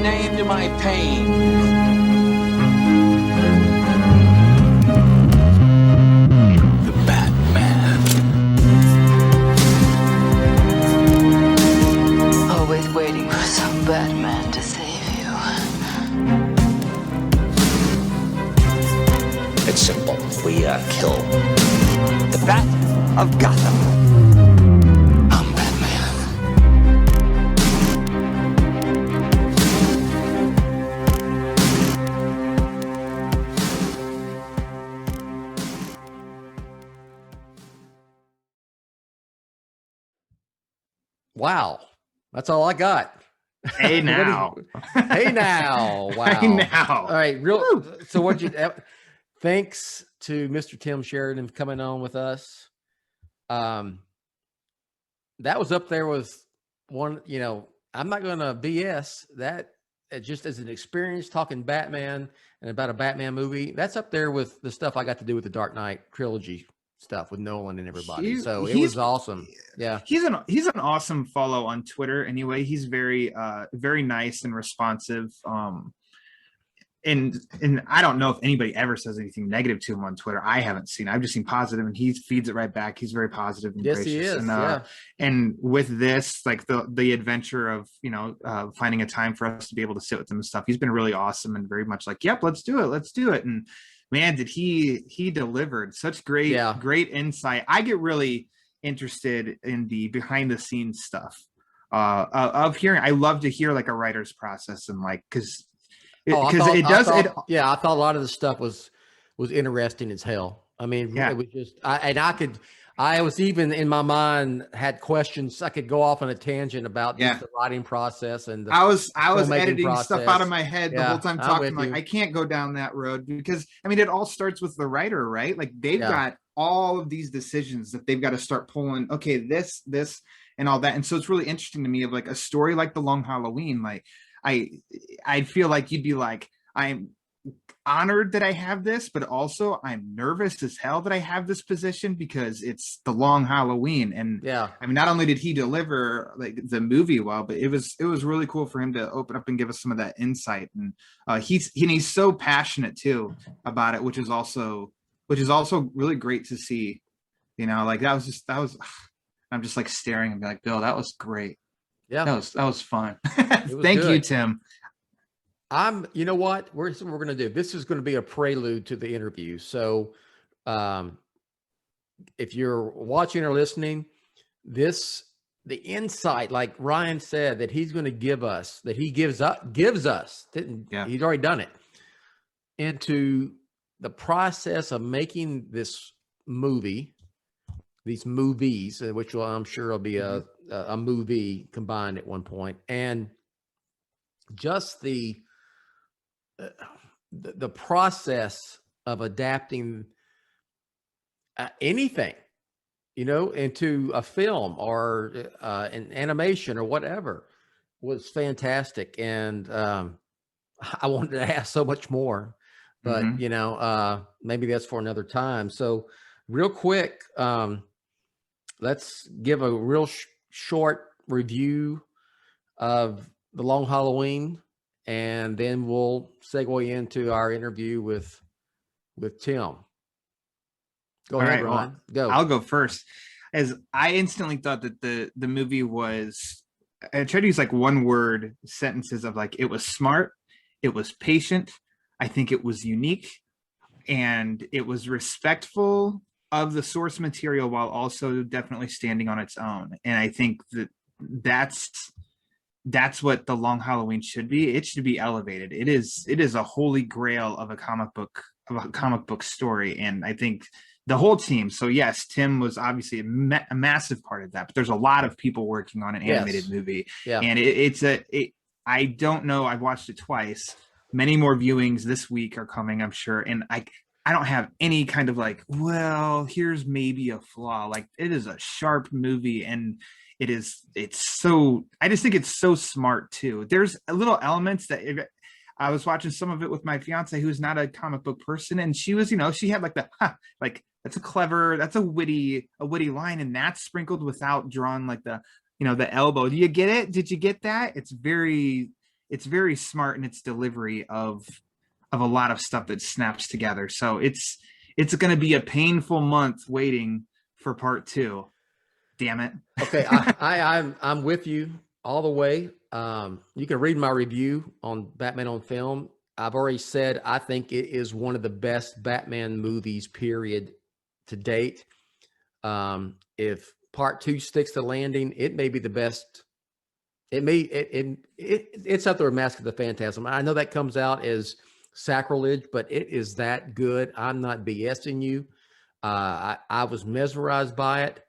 name to my pain. The Batman. Always waiting for some Batman to save you. It's simple. We kill the Bat of Gotham. I'm Batman. Wow, that's all I got. Hey now. Hey now. Wow. Hey now. All right, so what you thanks to Mr. Tim Sheridan for coming on with us. That was up there with one, I'm not gonna BS that just as an experience talking Batman and about a Batman movie. That's up there with the stuff I got to do with the Dark Knight trilogy stuff with Nolan and everybody. It was awesome. Yeah. He's an awesome follow on Twitter anyway. He's very nice and responsive. And I don't know if anybody ever says anything negative to him on Twitter. I haven't seen. I've just seen positive, and he feeds it right back. He's very positive and gracious. He is. And, and with this, like the adventure of finding a time for us to be able to sit with him and stuff, he's been really awesome and very much like, yep, let's do it. And man, did he delivered such great insight. I get really interested in the behind the scenes stuff of hearing. I love to hear like a writer's process and like I thought a lot of the stuff was interesting as hell. I mean, it was just I was even in my mind had questions. I could go off on a tangent about just the writing process and I was editing process. Stuff out of my head the whole time talking. Like, I can't go down that road because I mean it all starts with the writer, right? Like they've got all of these decisions that they've got to start pulling. Okay, this and all that, and so it's really interesting to me of like a story like The Long Halloween. Like I feel like you'd be like, I'm honored that I have this, but also I'm nervous as hell that I have this position because it's The Long Halloween. And I mean, not only did he deliver like the movie well, but it was really cool for him to open up and give us some of that insight. And he's so passionate too about it, which is also really great to see. Like that was I'm just like staring and be like, Bill, that was great. Yeah, that was fun. Thank you, Tim. You know what? We're going to do. This is going to be a prelude to the interview. So, if you're watching or listening, the insight, like Ryan said, that he's going to give us, that he gives us. He's already done it into the process of making this movie, these movies, which I'm sure will be a movie combined at one point, and just the process of adapting anything, into a film or an animation or whatever was fantastic. And I wanted to ask so much more, but maybe that's for another time. So real quick, let's give a real short review of The Long Halloween, and then we'll segue into our interview with Tim. Go ahead, Ron. Go. I'll go first. As I instantly thought that the movie was, I tried to use like one word sentences of like, it was smart, it was patient, I think it was unique, and it was respectful of the source material while also definitely standing on its own. And I think that's what The Long Halloween should be. It should be elevated. It is a holy grail of a comic book story. And I think the whole team. So yes, Tim was obviously a massive part of that, but there's a lot of people working on an animated movie. Yeah. And I don't know. I've watched it twice. Many more viewings this week are coming, I'm sure. And I don't have any kind of like, well, here's maybe a flaw. Like it is a sharp movie, and I just think it's so smart too. There's little elements that I was watching some of it with my fiance, who's not a comic book person, and she was, she had like that's a witty line, and that's sprinkled without drawing like the elbow. Do you get it? Did you get that? It's very it's very smart in its delivery of a lot of stuff that snaps together. So it's going to be a painful month waiting for part 2. Damn it. Okay, I'm with you all the way. You can read my review on Batman on Film. I've already said I think it is one of the best Batman movies, period, to date. If part 2 sticks to landing, it may be the best. It's up there with Mask of the Phantasm. I know that comes out as sacrilege, but it is that good. I'm not BSing you. I was mesmerized by it.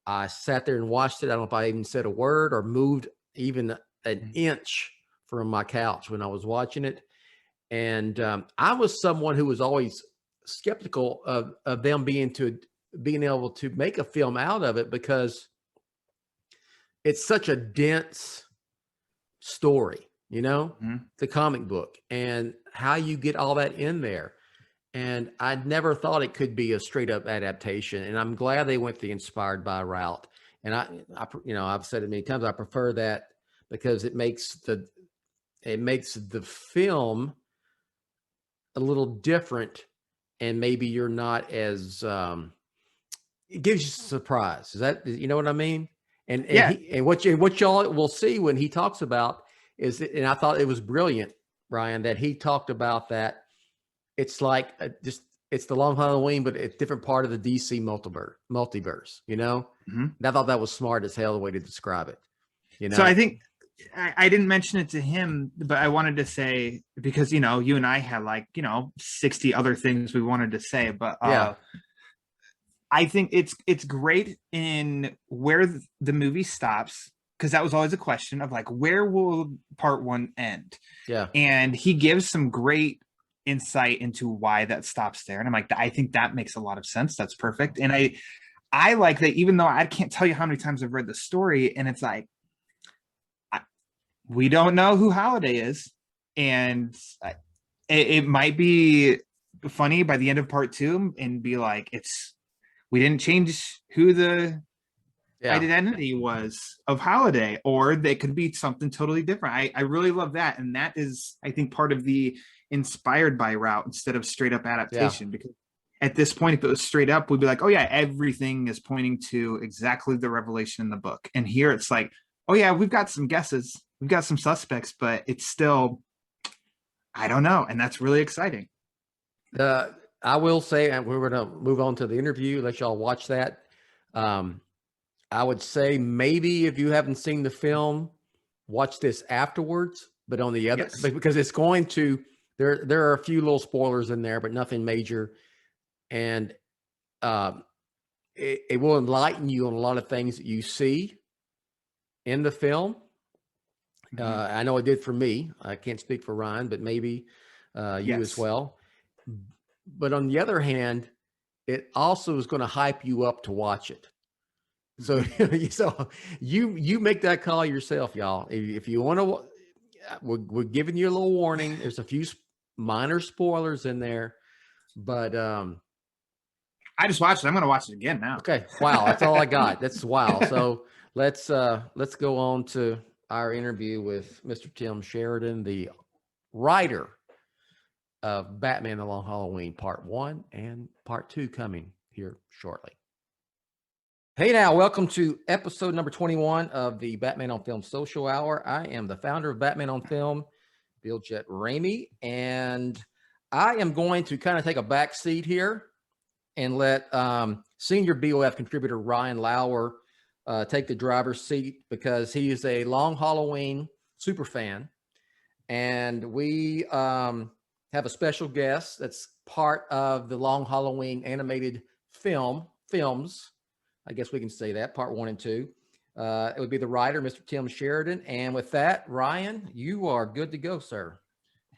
I sat there and watched it. I don't know if I even said a word or moved even an inch from my couch when I was watching it. And I was someone who was always skeptical of them being able to make a film out of it, because it's such a dense story, the comic book, and how you get all that in there. And I never thought it could be a straight up adaptation. And I'm glad they went the inspired by route. And I've said it many times, I prefer that, because it makes the film a little different, and maybe you're not as it gives you a surprise. Is that, you know what I mean? And what y'all will see when he talks about is, and I thought it was brilliant, Ryan, that he talked about that. It's like it's the Long Halloween, but it's a different part of the DC multiverse, And I thought that was smart as hell, the way to describe it. So I think I didn't mention it to him, but I wanted to say, because, you and I had 60 other things we wanted to say, but I think it's great in where the movie stops, because that was always a question of where will part 1 end? Yeah. And he gives some great insight into why that stops there. And I'm like, I think that makes a lot of sense. That's perfect. And I like that, even though I can't tell you how many times I've read the story, and it's we don't know who Holiday is. And it might be funny by the end of part 2 and be like, we didn't change who the identity was of Holiday, or they could be something totally different. I really love that. And that is, I think, part of the inspired by route instead of straight up adaptation, because at this point, if it was straight up, we'd be like, oh yeah, everything is pointing to exactly the revelation in the book. And here it's like, oh yeah, we've got some guesses, we've got some suspects, but it's still, I don't know. And that's really exciting. I will say, and we're going to move on to the interview, let y'all watch that. I would say maybe if you haven't seen the film, watch this afterwards, but on the other, because it's going to, there are a few little spoilers in there, but nothing major. And it will enlighten you on a lot of things that you see in the film. I know it did for me. I can't speak for Ryan, but maybe you as well. But on the other hand, it also is going to hype you up to watch it. So, so you make that call yourself, y'all. If you want to, we're giving you a little warning. There's a few minor spoilers in there, but I just watched it. I'm going to watch it again now. Okay. Wow. That's all I got. That's wow. So let's go on to our interview with Mr. Tim Sheridan, the writer of Batman: The Long Halloween Part 1 and Part 2 coming here shortly. Hey now, welcome to episode number 21 of the Batman on Film Social Hour. I am the founder of Batman on Film, Bill Jett Ramey, and I am going to kind of take a back seat here and let senior BOF contributor Ryan Lauer take the driver's seat, because he is a Long Halloween super fan, and we have a special guest that's part of the Long Halloween animated films. I guess we can say that, part 1 and 2. It would be the writer, Mr. Tim Sheridan. And with that, Ryan, you are good to go, sir.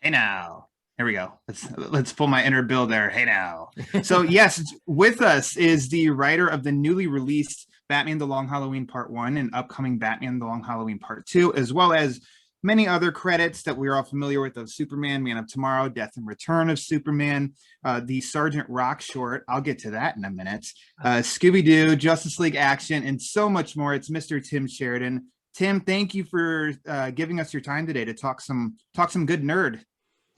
Hey now. Here we go. Let's pull my inner Bill there. Hey now. So yes, with us is the writer of the newly released Batman: The Long Halloween Part 1 and upcoming Batman: The Long Halloween Part 2, as well as many other credits that we're all familiar with of Superman, Man of Tomorrow, Death and Return of Superman, the Sergeant Rock short. I'll get to that in a minute. Scooby-Doo, Justice League Action, and so much more. It's Mr. Tim Sheridan. Tim, thank you for giving us your time today to talk some good nerd.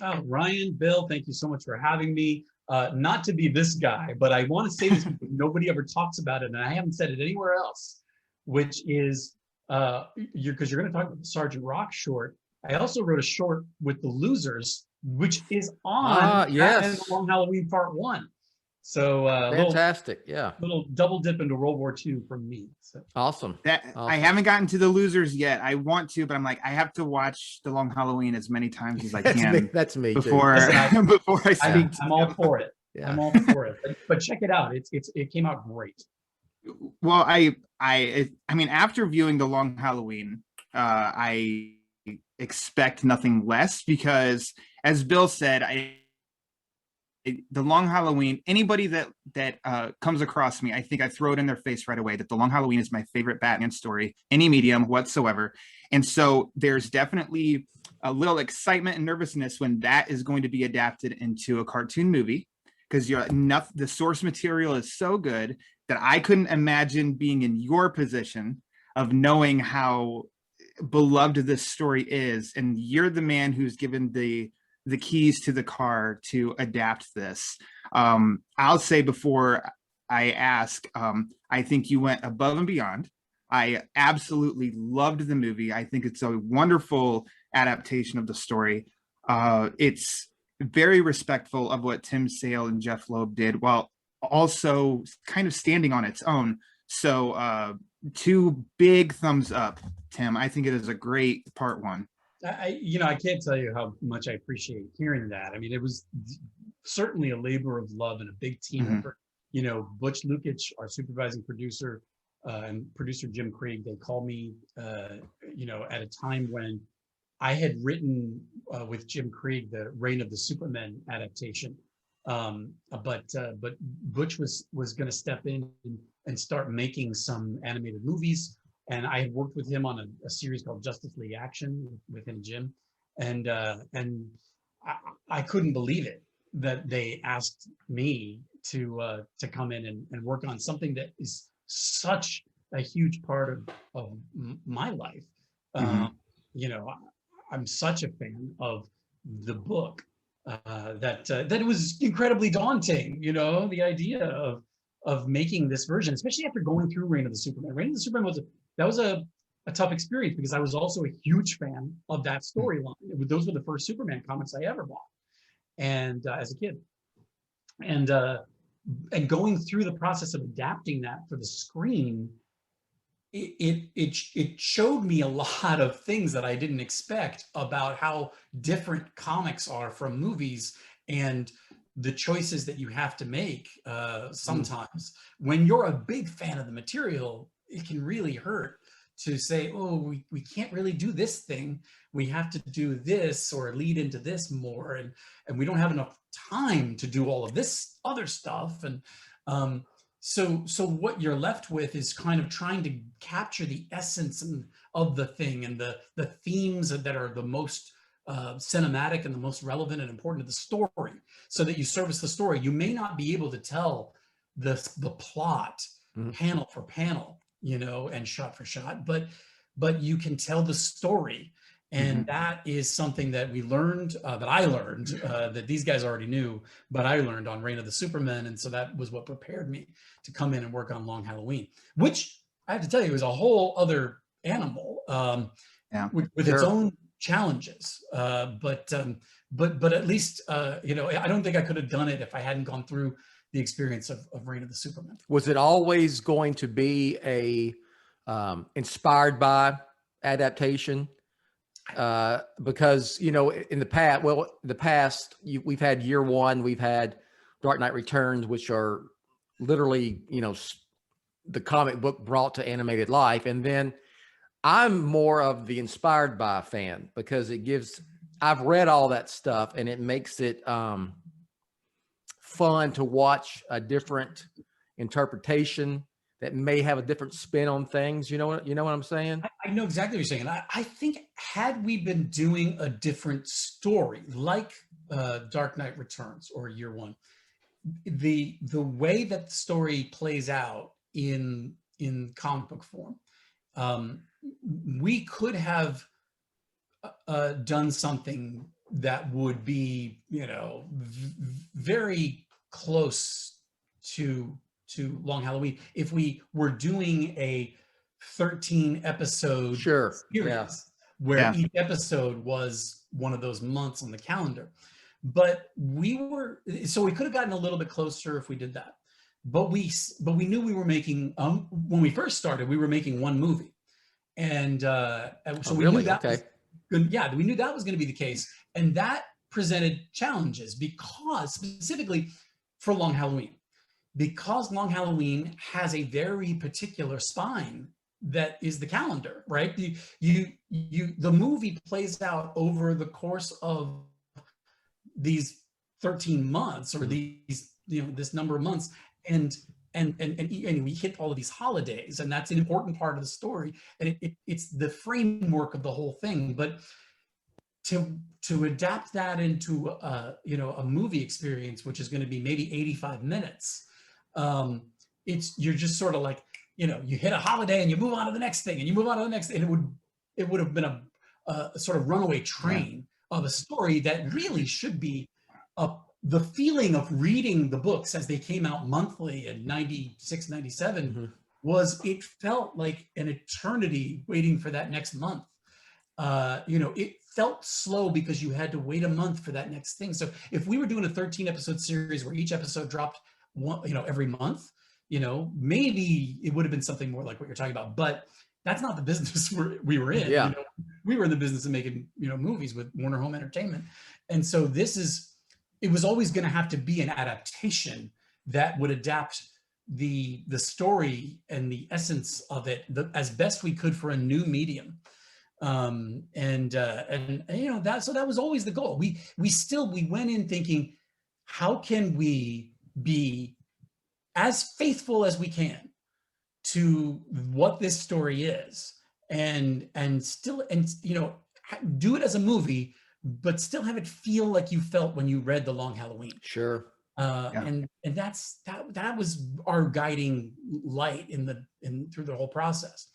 Oh, Ryan, Bill, thank you so much for having me. Not to be this guy, but I want to say this because nobody ever talks about it, and I haven't said it anywhere else, which is because you're going to talk about the Sergeant Rock short. I also wrote a short with the Losers, which is on Batman The Long Halloween Part 1. So fantastic, little double dip into World War II from me. So. Awesome. I haven't gotten to the Losers yet. I want to, but I'm like, I have to watch The Long Halloween as many times as I can. That's me before too. Before I speak. I'm all for it. Yeah. I'm all for it. But check it out. It came out great. Well, I mean, after viewing The Long Halloween, I expect nothing less because, as Bill said, The Long Halloween, anybody that comes across me, I think I throw it in their face right away that The Long Halloween is my favorite Batman story, any medium whatsoever. And so there's definitely a little excitement and nervousness when that is going to be adapted into a cartoon movie, because the source material is so good that I couldn't imagine being in your position of knowing how beloved this story is. And you're the man who's given the keys to the car to adapt this. I'll say before I ask, I think you went above and beyond. I absolutely loved the movie. I think it's a wonderful adaptation of the story. It's very respectful of what Tim Sale and Jeff Loeb did, while also kind of standing on its own. So 2 big thumbs up, Tim. I think it is a great Part 1. I can't tell you how much I appreciate hearing that. I mean, it was certainly a labor of love and a big team effort. Butch Lukic, our supervising producer, and producer Jim Krieg, they called me, at a time when I had written with Jim Krieg the Reign of the Supermen adaptation. But Butch was going to step in and start making some animated movies. And I had worked with him on a series called Justice League Action with him, Jim. And I couldn't believe it that they asked me to come in and work on something that is such a huge part of my life. I'm such a fan of the book that it was incredibly daunting, the idea of making this version, especially after going through Reign of the Superman. Reign of the Superman was a tough experience because I was also a huge fan of that storyline. Those were the first Superman comics I ever bought, and as a kid, and going through the process of adapting that for the screen, it showed me a lot of things that I didn't expect about how different comics are from movies and the choices that you have to make sometimes. When you're a big fan of the material, it can really hurt to say, oh, we can't really do this thing. We have to do this or lead into this more. And we don't have enough time to do all of this other stuff. And so what you're left with is kind of trying to capture the essence of the thing and the themes that are the most cinematic and the most relevant and important to the story, so that you service the story. You may not be able to tell the plot panel for panel, and shot for shot, but you can tell the story. And that is something that we learned, that I learned, that these guys already knew, but I learned on Reign of the Supermen. And so that was what prepared me to come in and work on Long Halloween, which I have to tell you is a whole other animal with its own challenges. But at least, I don't think I could have done it if I hadn't gone through the experience of Reign of the Supermen. Was it always going to be a inspired by adaptation? Because in the past, we've had Year One, we've had Dark Knight Returns, which are literally the comic book brought to animated life. And then I'm more of the inspired by fan, because I've read all that stuff and it makes it fun to watch a different interpretation that may have a different spin on things. You know what I'm saying? I know exactly what you're saying. And I think had we been doing a different story, like Dark Knight Returns or Year One, the way that the story plays out in comic book form, we could have done something that would be, you know, very close to Long Halloween if we were doing a 13 episode series where each episode was one of those months on the calendar. But we could have gotten a little bit closer if we did that. But we knew we were making, when we first started, we were making one movie. And so we knew that we knew that was going to be the case. And that presented challenges because, specifically for Long Halloween, because Long Halloween has a very particular spine that is the calendar, right? The movie plays out over the course of these 13 months or these, you know, this number of months, and we hit all of these holidays, and that's an important part of the story, and it's the framework of the whole thing. But to adapt that into a movie experience, which is going to be maybe 85 minutes, you're just sort of like, you know, you hit a holiday and you move on to the next thing and you move on to the next thing, and it would have been a sort of runaway train of a story that really should be the feeling of reading the books as they came out monthly in 96, 97 was, it felt like an eternity waiting for that next month. It felt slow because you had to wait a month for that next thing. So if we were doing a 13 episode series where each episode dropped every month, maybe it would have been something more like what you're talking about, but that's not the business we were in. Yeah. We were in the business of making, movies with Warner Home Entertainment. And so it was always going to have to be an adaptation that would adapt the story and the essence of it as best we could for a new medium. So that was always the goal. We went in thinking, how can we be as faithful as we can to what this story is, and do it as a movie, but still have it feel like you felt when you read The Long Halloween. Sure. And that was our guiding light through the whole process.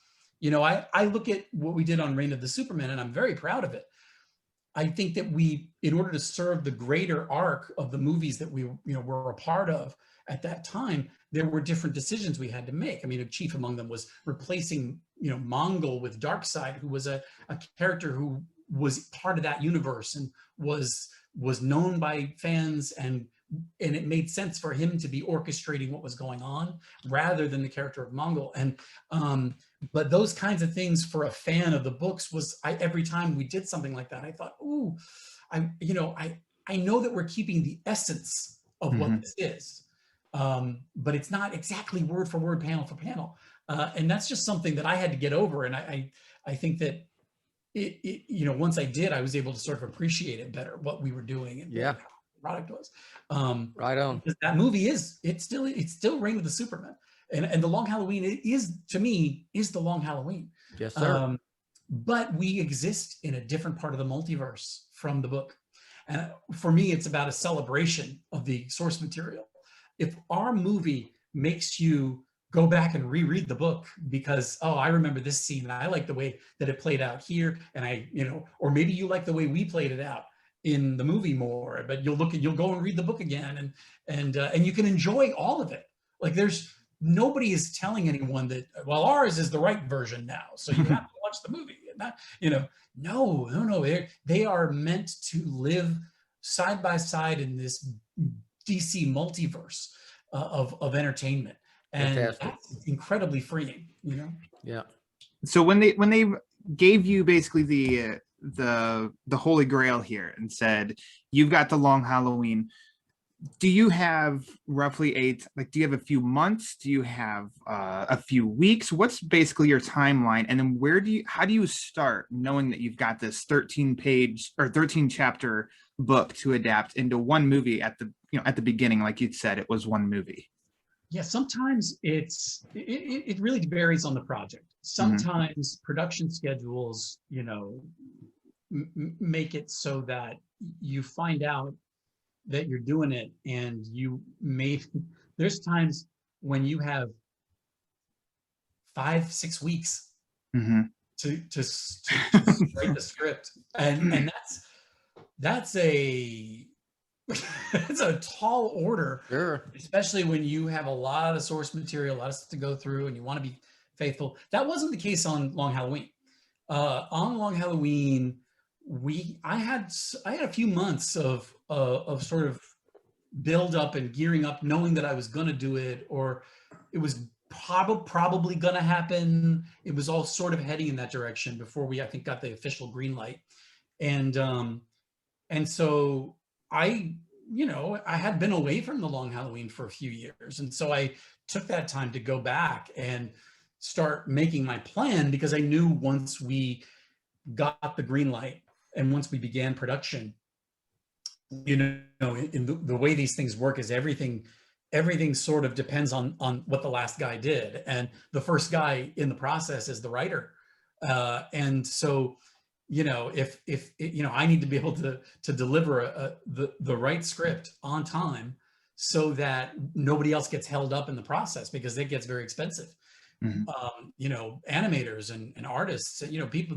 I look at what we did on Reign of the Superman, and I'm very proud of it. I think that in order to serve the greater arc of the movies that we were a part of at that time, there were different decisions we had to make. I mean, chief among them was replacing Mongol with Darkseid, who was a character who was part of that universe and was known by fans, and it made sense for him to be orchestrating what was going on rather than the character of Mongol. And but those kinds of things for a fan of the books every time we did something like that, I thought, ooh, I know that we're keeping the essence of what this is, but it's not exactly word for word, panel for panel, and that's just something that I had to get over. And I think that once I did, I was able to sort of appreciate it better, what we were doing and what the product was. Right on. That movie it's still Reign of the Superman. And The Long Halloween is The Long Halloween. Yes, sir. But we exist in a different part of the multiverse from the book. And for me, it's about a celebration of the source material. If our movie makes you go back and reread the book because, I remember this scene and I like the way that it played out here, and or maybe you like the way we played it out in the movie more, but you'll go and read the book again, and you can enjoy all of it. Like nobody is telling anyone that, well, ours is the right version now, so you have to watch the movie. No. They are meant to live side by side in this DC multiverse of entertainment, and that's incredibly freeing. Yeah. So when they gave you basically the Holy Grail here and said, you've got The Long Halloween, do you have roughly do you have a few months? Do you have a few weeks? What's basically your timeline? And then how do you start knowing that you've got this 13-page or 13-chapter book to adapt into one movie at the beginning? Like you said, it was one movie. Yeah, sometimes it really varies on the project. Sometimes production schedules, make it so that you find out that you're doing it, and there's times when you have 5-6 weeks to write the script, and that's a it's a tall order, Sure. especially when you have a lot of source material, a lot of stuff to go through, and you want to be faithful. That wasn't the case on Long Halloween. On Long Halloween, I had a few months of sort of build up and gearing up, knowing that I was going to do it, or it was probably going to happen. It was all sort of heading in that direction before we, I think, got the official green light. And so I had been away from the Long Halloween for a few years. And so I took that time to go back and start making my plan, because I knew once we got the green light and once we began production, in the way these things work is everything sort of depends on what the last guy did. And the first guy in the process is the writer. And so, if I need to be able to deliver the right script on time so that nobody else gets held up in the process, because it gets very expensive. Animators and artists, people,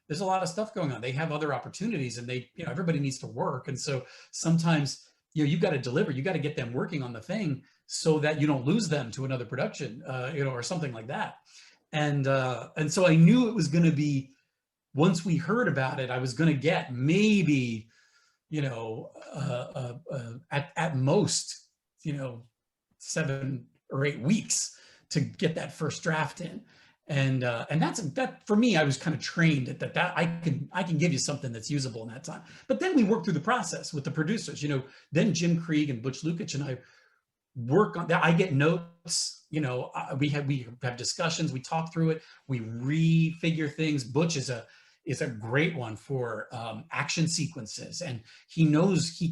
there's a lot of stuff going on. They have other opportunities, and everybody needs to work. And so sometimes, you've got to deliver, you got to get them working on the thing so that you don't lose them to another production, or something like that. And so I knew it was going to be, once we heard about it, I was going to get maybe, at most, 7 or 8 weeks to get that first draft in. And that for me, I was kind of trained at that I can give you something that's usable in that time. But then we work through the process with the producers, then Jim Krieg and Butch Lukic and I work on that. I get notes, we have discussions, we talk through it, we refigure things. Butch is a great one for action sequences, and he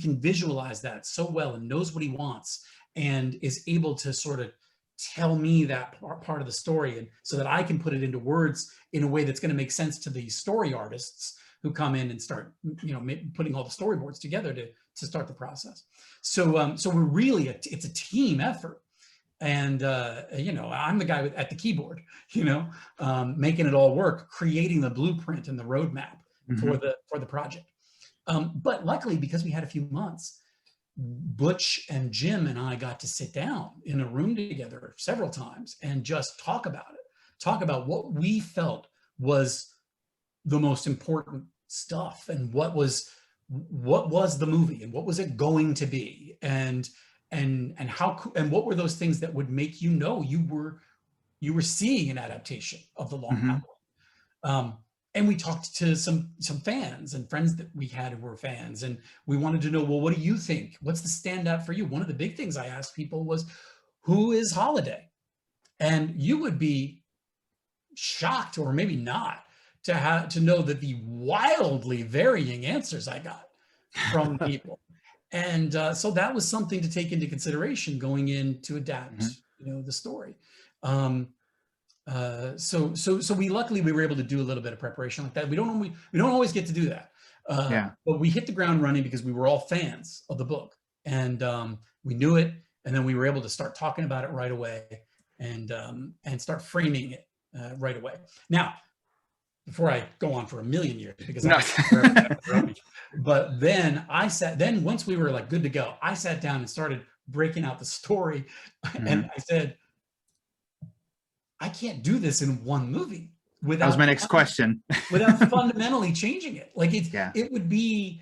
can visualize that so well and knows what he wants, and is able to sort of tell me that part of the story, and so that I can put it into words in a way that's going to make sense to the story artists who come in and start, putting all the storyboards together to start the process. So we're really, it's a team effort. And, I'm the guy at the keyboard, making it all work, creating the blueprint and the roadmap for the project. But luckily, because we had a few months, Butch and Jim and I got to sit down in a room together several times and just talk about what we felt was the most important stuff, and what was the movie, and what was it going to be, and how, and what were those things that would make you were seeing an adaptation of the Long Halloween. And we talked to some fans and friends that we had who were fans, and we wanted to know, well, what do you think? What's the standout for you? One of the big things I asked people was, who is Holiday? And you would be shocked, or maybe not, to know that the wildly varying answers I got from people. And so that was something to take into consideration going in to adapt, the story. So we luckily were able to do a little bit of preparation like that. We don't always get to do that. But we hit the ground running because we were all fans of the book, and we knew it, and then we were able to start talking about it right away, and start framing it right away. Now, before I go on for a million years, because but then once we were like good to go, I sat down and started breaking out the story, and I said, I can't do this in one movie without. That was my next question. Without fundamentally changing it. Like it would be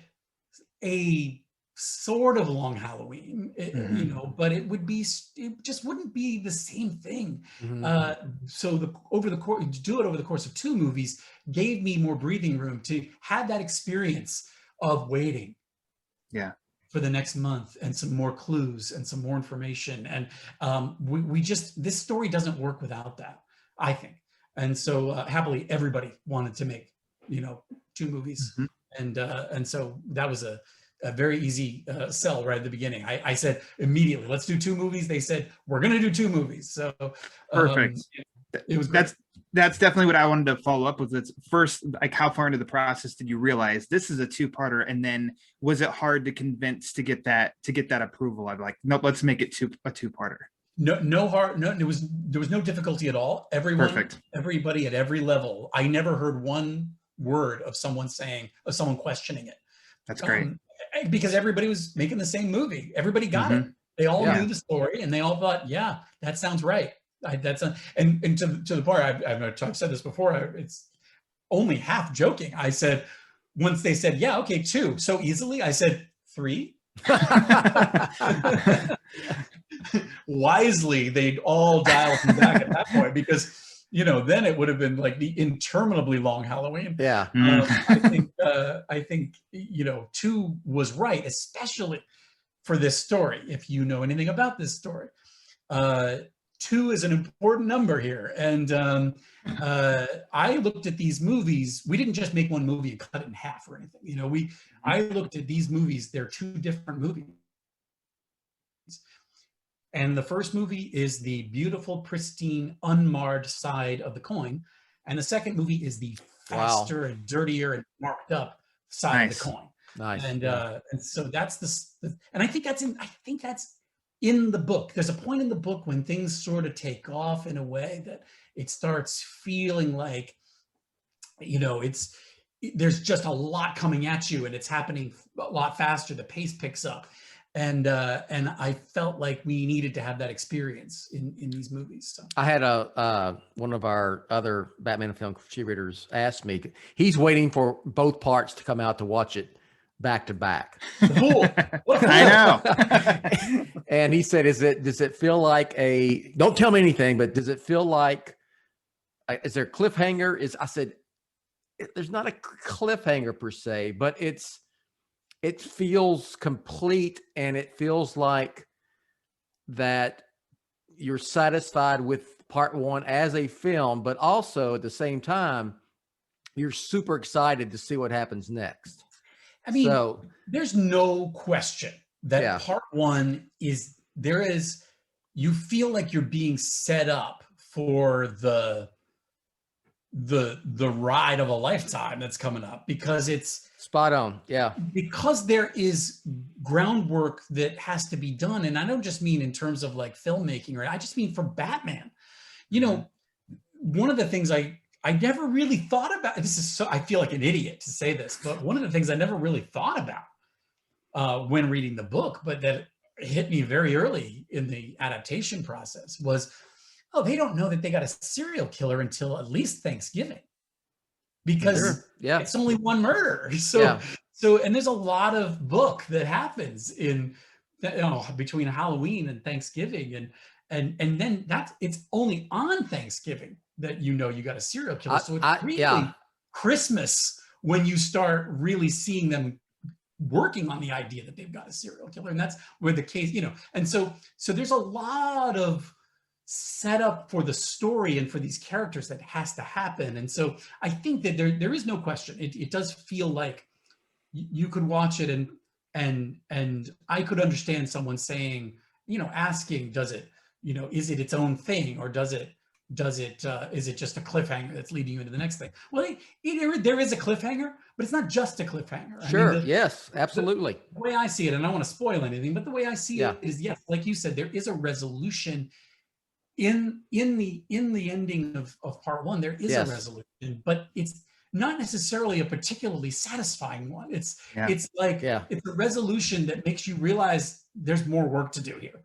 a sort of Long Halloween, but it just wouldn't be the same thing. So to do it over the course of 2 movies gave me more breathing room to have that experience of waiting. For the next month, and some more clues and some more information. And this story doesn't work without that, I think. And so happily, everybody wanted to make, 2 movies. And so that was a very easy sell right at the beginning. I said immediately, let's do 2 movies. They said, we're going to do 2 movies. So perfect. It was great. That's definitely what I wanted to follow up with. It's first, like, how far into the process did you realize this is a 2-parter, and then was it hard to convince to get that approval? I'm like, nope, let's make it a 2-parter. there was no difficulty at all. Everybody at every level. I never heard one word of someone questioning it. That's great. Because everybody was making the same movie. Everybody got it. They all knew the story, and they all thought, yeah, that sounds right. And to the part, I've said this before, it's only half joking. I said, once they said, yeah, okay, 2, so easily, I said 3. Wisely, they'd all dial me back at that point, because then it would have been like the interminably long Halloween. Yeah. I think 2 was right, especially for this story. If you know anything about this story, 2 is an important number here. And I looked at these movies. We didn't just make one movie and cut it in half or anything. I looked at these movies. They're 2 different movies. And the first movie is the beautiful, pristine, unmarred side of the coin. And the second movie is the faster and dirtier and marked up side of the coin. Nice. And so that's and I think that's in the book. There's a point in the book when things sort of take off in a way that it starts feeling like, there's just a lot coming at you, and it's happening a lot faster. The pace picks up. And I felt like we needed to have that experience in these movies. So I had one of our other Batman film contributors asked me, he's waiting for both parts to come out to watch it back to back. Cool. I know. And he said, does it feel like don't tell me anything, but does it feel like, is there a cliffhanger? I said, there's not a cliffhanger per se, but it feels complete, and it feels like that you're satisfied with part 1 as a film, but also at the same time, you're super excited to see what happens next. I mean, there's no question that part 1 you feel like you're being set up for the ride of a lifetime that's coming up, because it's spot on. Yeah. Because there is groundwork that has to be done. And I don't just mean in terms of like filmmaking, right? I just mean for Batman. One of the things I never really thought about, I feel like an idiot to say this, but one of the things I never really thought about when reading the book, but that hit me very early in the adaptation process was, they don't know that they got a serial killer until at least Thanksgiving, because it's only one murder. So, and there's a lot of book that happens in, between Halloween and Thanksgiving, and then it's only on Thanksgiving that you got a serial killer. So it's really Christmas when you start really seeing them working on the idea that they've got a serial killer, and that's where the case, and so there's a lot of set up for the story and for these characters that has to happen. And so I think that there is no question. It does feel like you could watch it and I could understand someone saying, asking, does it, is it its own thing, or is it just a cliffhanger that's leading you into the next thing? Well, there is a cliffhanger, but it's not just a cliffhanger. Sure. yes, absolutely. The way I see it, and I don't want to spoil anything, but the way I see it is, yes, like you said, there is a resolution in the ending of part 1. There is a resolution, but it's not necessarily a particularly satisfying one. It's like it's a resolution that makes you realize there's more work to do here.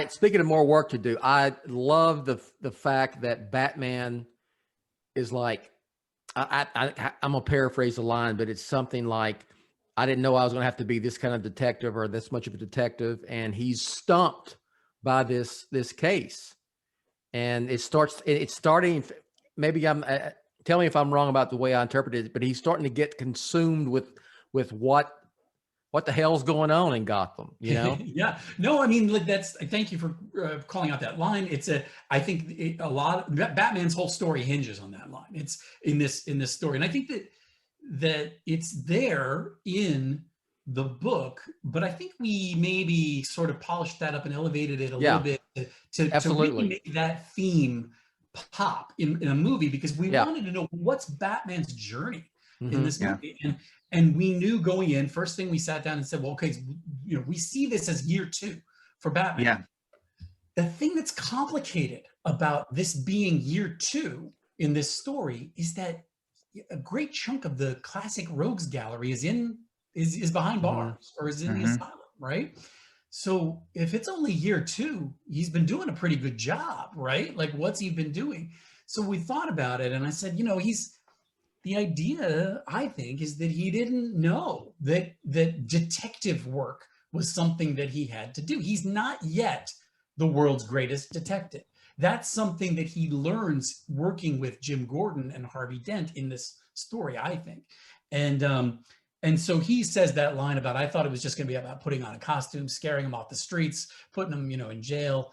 Speaking of more work to do, I love the fact that Batman is like, I'm gonna paraphrase the line, but it's something like, I didn't know I was gonna have to be this kind of detective or this much of a detective, and he's stumped by this case, and it's starting. Maybe tell me if I'm wrong about the way I interpreted it, but he's starting to get consumed with what the hell's going on in Gotham, Yeah, no, I mean, thank you for calling out that line. I think a lot of Batman's whole story hinges on that line. It's in this story, and I think that it's there in the book, but I think we maybe sort of polished that up and elevated it a little bit to really make that theme pop in a movie, because we wanted to know what's Batman's journey in this movie. And we knew going in, first thing we sat down and said, well, okay, we see this as year 2 for Batman. the thing that's complicated about this being year 2 in this story is that a great chunk of the classic rogues gallery is behind bars or is in the asylum, right? So if it's only year 2, he's been doing a pretty good job, right? Like, what's he been doing? So we thought about it, and I said, the idea, I think, is that he didn't know that detective work was something that he had to do. He's not yet the world's greatest detective. That's something that he learns working with Jim Gordon and Harvey Dent in this story, I think. And so he says that line about, I thought it was just going to be about putting on a costume, scaring him off the streets, putting him, in jail,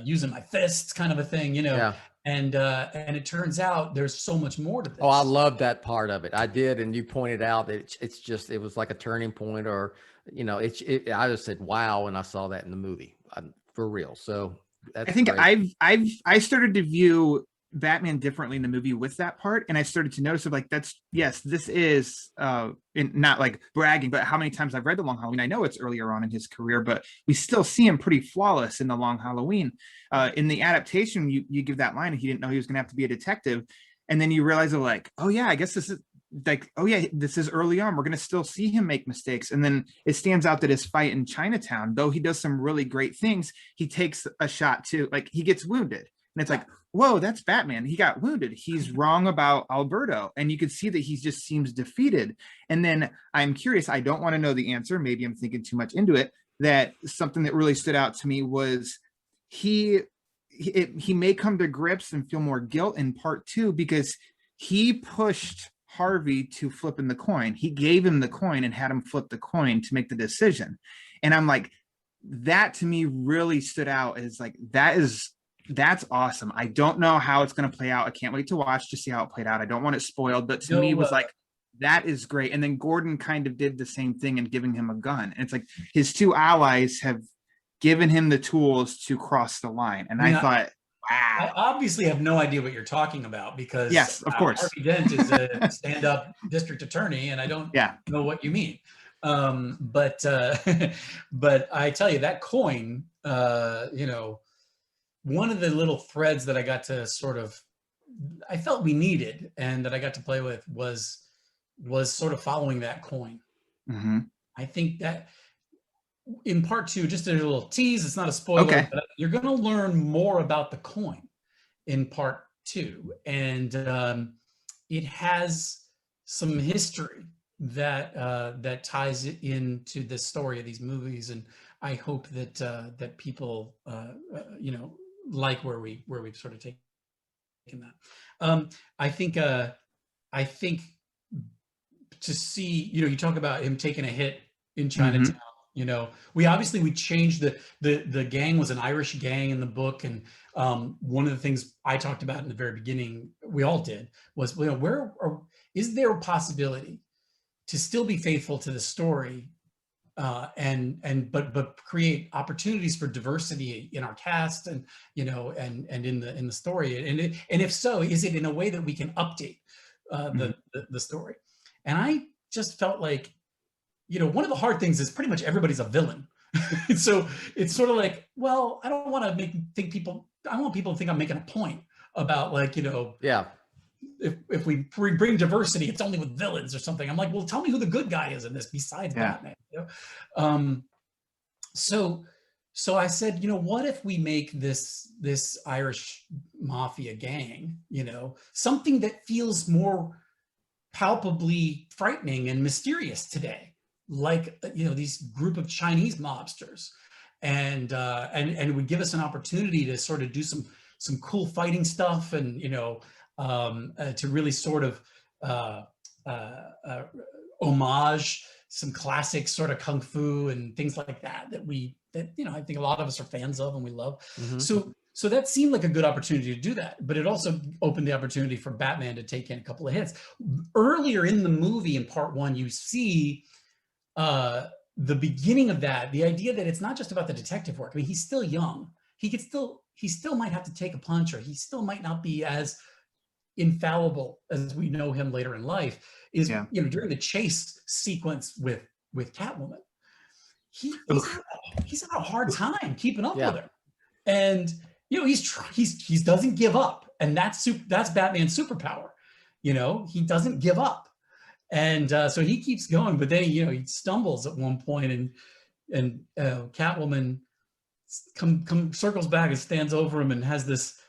using my fists, kind of a thing, Yeah. And it turns out there's so much more to this. Oh, I love that part of it. I did, and you pointed out that it was like a turning point, or I just said wow when I saw that in the movie, for real. So that's I think great. I started to view Batman differently in the movie with that part, and I started to notice like this is not like bragging, but how many times I've read The Long Halloween. I know it's earlier on in his career, but we still see him pretty flawless in The Long Halloween. In the adaptation, you give that line, and he didn't know he was going to have to be a detective, and then you realize like, oh yeah, I guess this is like, oh yeah, this is early on. We're going to still see him make mistakes, and then it stands out that his fight in Chinatown, though he does some really great things, he takes a shot to, like, he gets wounded, and it's like, whoa, that's Batman. He got wounded. He's wrong about Alberto. And you can see that he just seems defeated. And then I'm curious, I don't want to know the answer. Maybe I'm thinking too much into it. That something that really stood out to me was he may come to grips and feel more guilt in part 2 because he pushed Harvey to flipping the coin. He gave him the coin and had him flip the coin to make the decision. And I'm like, that to me really stood out as like, that's awesome. I don't know how it's going to play out. I can't wait to watch to see how it played out. I don't want it spoiled, but to me it was like, that is great. And then Gordon kind of did the same thing in giving him a gun. And it's like his 2 allies have given him the tools to cross the line. And I thought, wow. I obviously have no idea what you're talking about because yes, of course. Harvey Dent is a stand-up district attorney, and I don't know what you mean. But I tell you, that coin, one of the little threads that I got to I felt we needed and that I got to play with was sort of following that coin. Mm-hmm. I think that in part 2, just a little tease, it's not a spoiler, but you're going to learn more about the coin in part 2. And it has some history that ties it into the story of these movies. And I hope that people, like where we've sort of taken that. I think to see, you talk about him taking a hit in Chinatown. Mm-hmm. We changed the gang was an Irish gang in the book, and one of the things I talked about in the very beginning, we all did, was is there a possibility to still be faithful to the story, but create opportunities for diversity in our cast and and in the story, and if so, is it in a way that we can update the story? And I just felt like, one of the hard things is pretty much everybody's a villain. So it's sort of like, well, I don't want to I want people to think I'm making a point about if we bring diversity, it's only with villains or something. I'm like, well, tell me who the good guy is in this besides Batman. So I said, what if we make this Irish mafia gang, something that feels more palpably frightening and mysterious today, like these group of Chinese mobsters, and would give us an opportunity to sort of do some cool fighting stuff, and to really sort of homage some classic sort of kung fu and things like that I think a lot of us are fans of and we love. Mm-hmm. So that seemed like a good opportunity to do that, but it also opened the opportunity for Batman to take in a couple of hits. Earlier in the movie, in part 1, you see the beginning of that, the idea that it's not just about the detective work. I mean, he's still young. He still might have to take a punch, or he still might not be as infallible as we know him later in life. During the chase sequence with Catwoman, he's had a hard time keeping up with her. And he doesn't give up, and that's Batman's superpower. He doesn't give up, and so he keeps going. But then he stumbles at one point, and Catwoman circles back and stands over him and has this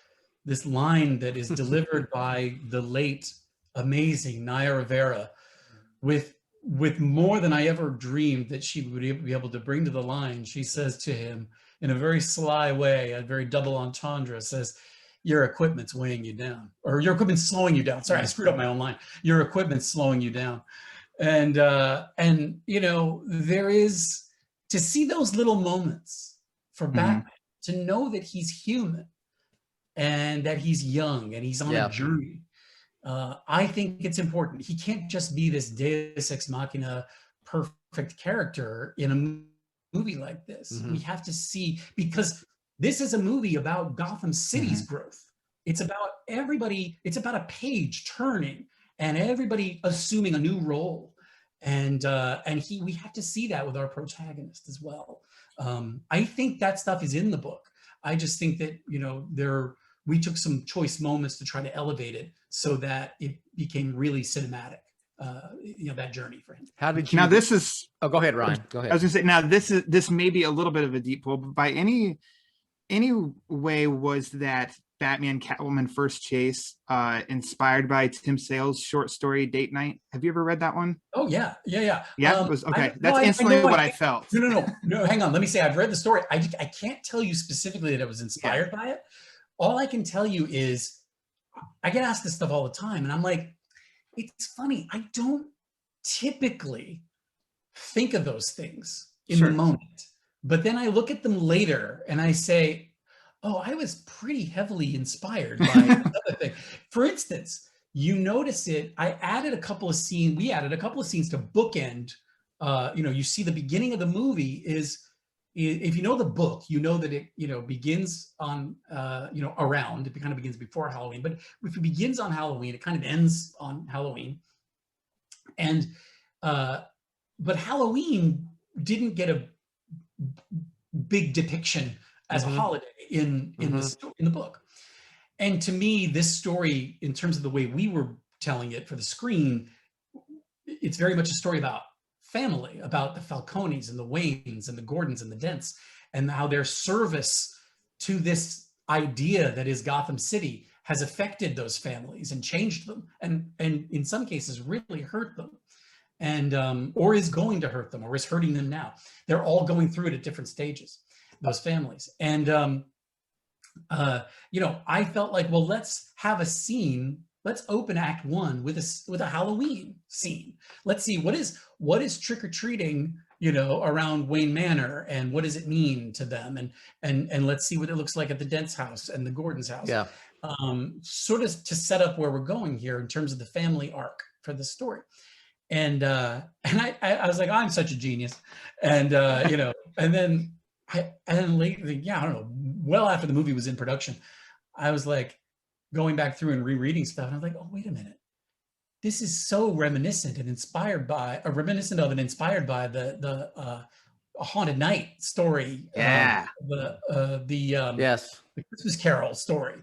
line that is delivered by the late amazing Naya Rivera with more than I ever dreamed that she would be able to bring to the line. She says to him in a very sly way, a very double entendre, says, "Your equipment's weighing you down," or "Your equipment's slowing you down." Sorry, I screwed up my own line. "Your equipment's slowing you down." And there is, to see those little moments for Batman, to know that he's human and that he's young and he's on a journey. I think it's important. He can't just be this Deus Ex Machina perfect character in a movie like this. We have to see, because this is a movie about Gotham City's growth. It's about everybody. It's about a page turning and everybody assuming a new role. And we have to see that with our protagonist as well. I think that stuff is in the book. I just think that, we took some choice moments to try to elevate it so that it became really cinematic. That journey for him. How did you? Now this is. Oh, go ahead, Ryan. Go ahead. I was gonna say, now this may be a little bit of a deep pull, but by any way was that Batman Catwoman first chase inspired by Tim Sale's short story Date Night? Have you ever read that one? Oh yeah. Yeah, it was okay. That's instantly what I felt. No. Hang on. Let me say, I've read the story. I can't tell you specifically that it was inspired by it. All I can tell you is I get asked this stuff all the time, and I'm like, it's funny. I don't typically think of those things in the moment, but then I look at them later and I say, oh, I was pretty heavily inspired by another thing. For instance, you notice it. We added a couple of scenes to bookend. You see the beginning of the movie is, if you know the book, you know that it begins on around. It kind of begins before Halloween, but if it begins on Halloween, it kind of ends on Halloween. And but Halloween didn't get a big depiction as a holiday in the book. And to me, this story, in terms of the way we were telling it for the screen, it's very much a story about family, about the Falcones and the Waynes and the Gordons and the Dents, and how their service to this idea that is Gotham City has affected those families and changed them, and in some cases really hurt them, and or is going to hurt them, or is hurting them now. They're all going through it at different stages, those families. And I felt like, well, let's have a scene. Let's open Act 1 with a Halloween scene. Let's see what is trick-or-treating, around Wayne Manor, and what does it mean to them, and let's see what it looks like at the Dent's house and the Gordon's house. Yeah. Sort of to set up where we're going here in terms of the family arc for the story. And I was like, I'm such a genius, and and then lately, I don't know, well after the movie was in production, I was like going back through and rereading stuff, and I was like, oh, wait a minute, this is so reminiscent of and inspired by the Haunted Night story. Yeah. The Christmas Carol story,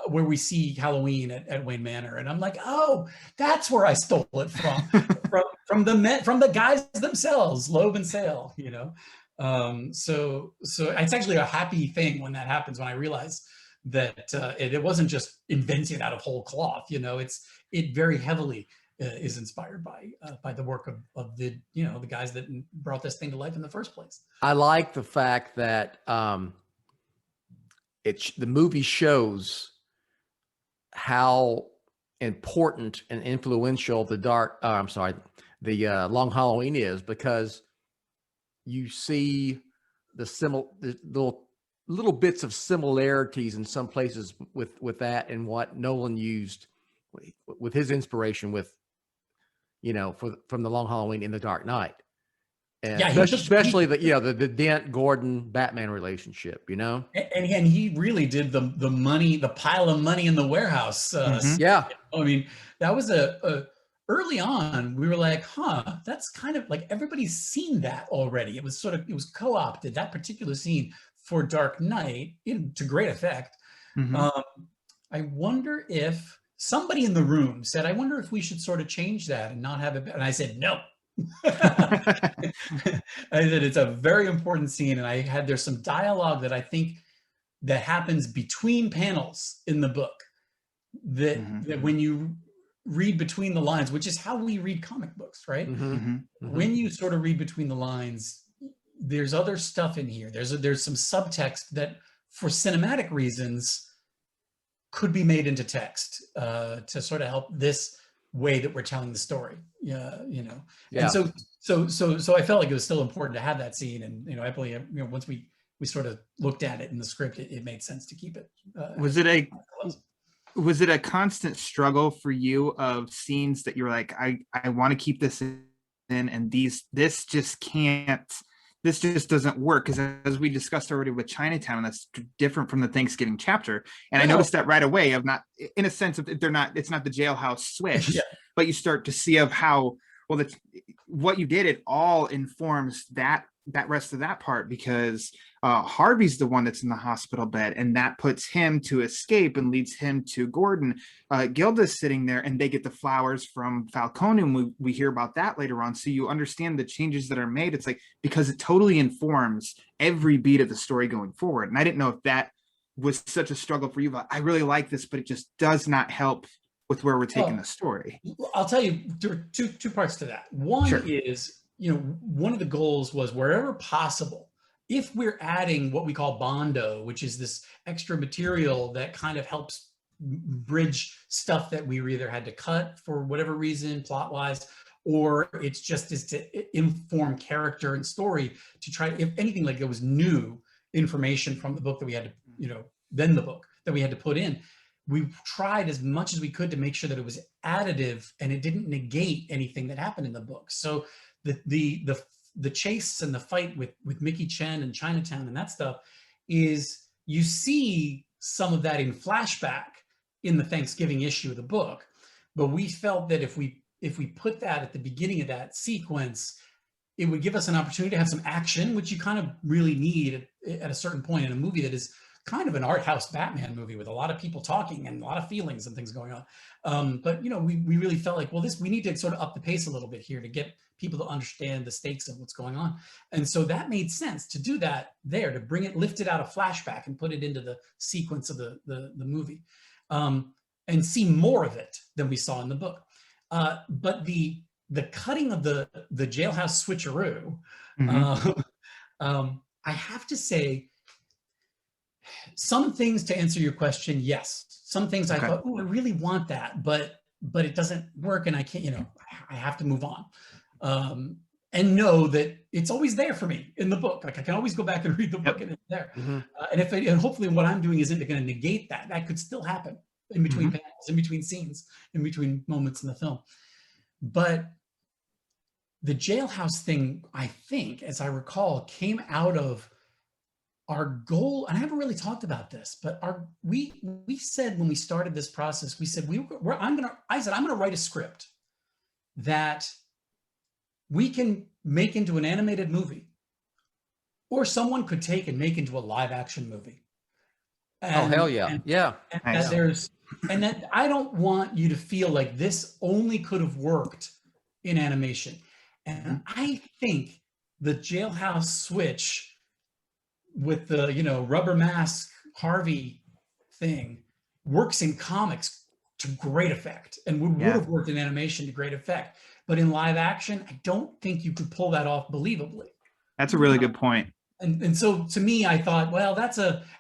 where we see Halloween at Wayne Manor, and I'm like, oh, that's where I stole it from, from the guys themselves, Loeb and Sale, So it's actually a happy thing when that happens, when I realize that it wasn't just invented out of whole cloth. It very heavily is inspired by the work of the the guys that brought this thing to life in the first place. I like the fact that the movie shows how important and influential the Long Halloween is, because you see the little bits of similarities in some places with that and what Nolan used with his inspiration with, from the Long Halloween in the Dark Knight. And especially the Dent Gordon Batman relationship, And he really did the pile of money in the warehouse. Yeah. I mean, that was early on, we were like, that's kind of like, everybody's seen that already. It was co-opted. That particular scene for Dark Knight to great effect. I wonder if somebody in the room said, I wonder if we should sort of change that and not have it. And I said, no. I said, it's a very important scene. And there's some dialogue that I think that happens between panels in the book that when you read between the lines, which is how we read comic books, right? When you sort of read between the lines, there's other stuff in here. There's some subtext that for cinematic reasons could be made into text to sort of help this way that we're telling the story. And so I felt like it was still important to have that scene. And I believe once we sort of looked at it in the script, it made sense to keep it. Was it a constant struggle for you of scenes that you're like, I want to keep this in, and this just doesn't work? Because as we discussed already with Chinatown, that's different from the Thanksgiving chapter. And I noticed that right away, of not, in a sense of it's not the jailhouse switch, but you start to see of how, well, what you did, it all informs that rest of that part, because Harvey's the one that's in the hospital bed, and that puts him to escape and leads him to Gordon. Gilda's sitting there, and they get the flowers from Falcone, and we hear about that later on. So you understand the changes that are made. It's like, because it totally informs every beat of the story going forward. And I didn't know if that was such a struggle for you, but I really like this, but it just does not help with where we're taking the story. I'll tell you, there are two parts to that. One is, one of the goals was, wherever possible, if we're adding what we call Bondo, which is this extra material that kind of helps bridge stuff that we either had to cut for whatever reason, plot-wise, or it's just is to inform character and story, to try, if anything, like there was new information from the book that we had to, then the book that we had to put in. We tried as much as we could to make sure that it was additive and it didn't negate anything that happened in the book. So the chase and the fight with Mickey Chen and Chinatown and that stuff is, you see some of that in flashback in the Thanksgiving issue of the book. But we felt that if we put that at the beginning of that sequence, it would give us an opportunity to have some action, which you kind of really need at a certain point in a movie that is kind of an art house Batman movie with a lot of people talking and a lot of feelings and things going on. But we really felt like, well, we need to sort of up the pace a little bit here to get people to understand the stakes of what's going on. And so that made sense to do that there, to lift it out of flashback and put it into the sequence of the movie, and see more of it than we saw in the book. But the cutting of the jailhouse switcheroo, I have to say, some things, to answer your question, yes. Some things I thought, oh, I really want that, but it doesn't work, and I can't, I have to move on. And know that it's always there for me in the book. Like, I can always go back and read the book and it's there. And hopefully what I'm doing isn't going to negate that. That could still happen in between panels, in between scenes, in between moments in the film. But the jailhouse thing, I think, as I recall, came out of our goal, and I haven't really talked about this, but we said when we started this process, we said I'm gonna write a script that we can make into an animated movie, or someone could take and make into a live action movie. And, oh, hell yeah. And that I don't want you to feel like this only could have worked in animation. And I think the jailhouse switch with the, rubber mask Harvey thing works in comics to great effect, and would have worked in animation to great effect. But in live action, I don't think you could pull that off believably. That's a really good point. And so to me, I thought, well,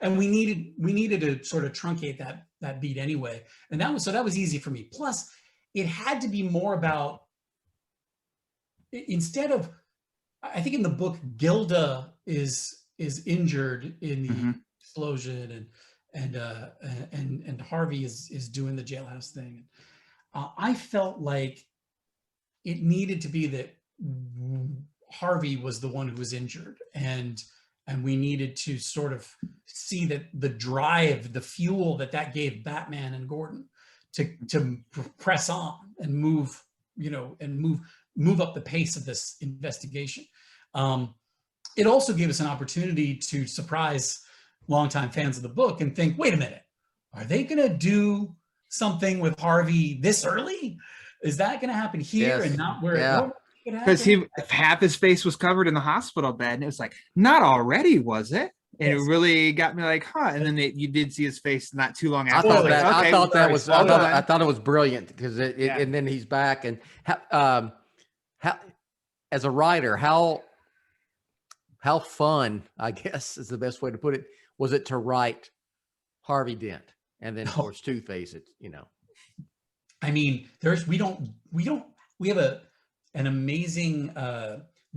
and we needed to sort of truncate that beat anyway. And that was easy for me. Plus, it had to be more about, instead of, I think in the book, Gilda is injured in the explosion, and Harvey is doing the jailhouse thing. I felt like it needed to be that Harvey was the one who was injured, and we needed to sort of see that the drive, the fuel that gave Batman and Gordon to press on and move, and move up the pace of this investigation. it also gave us an opportunity to surprise longtime fans of the book and think, wait a minute, are they going to do something with Harvey this early? Is that going to happen here and not where it normally could happen? Because half his face was covered in the hospital bed, and it was like, not already, was it? And it really got me like, huh? And then you did see his face not too long after. I thought it was brilliant because and then he's back. And how, as a writer, how fun, I guess is the best way to put it, was it to write Harvey Dent and then of course Two-Face? It, you know, I mean, we have an amazing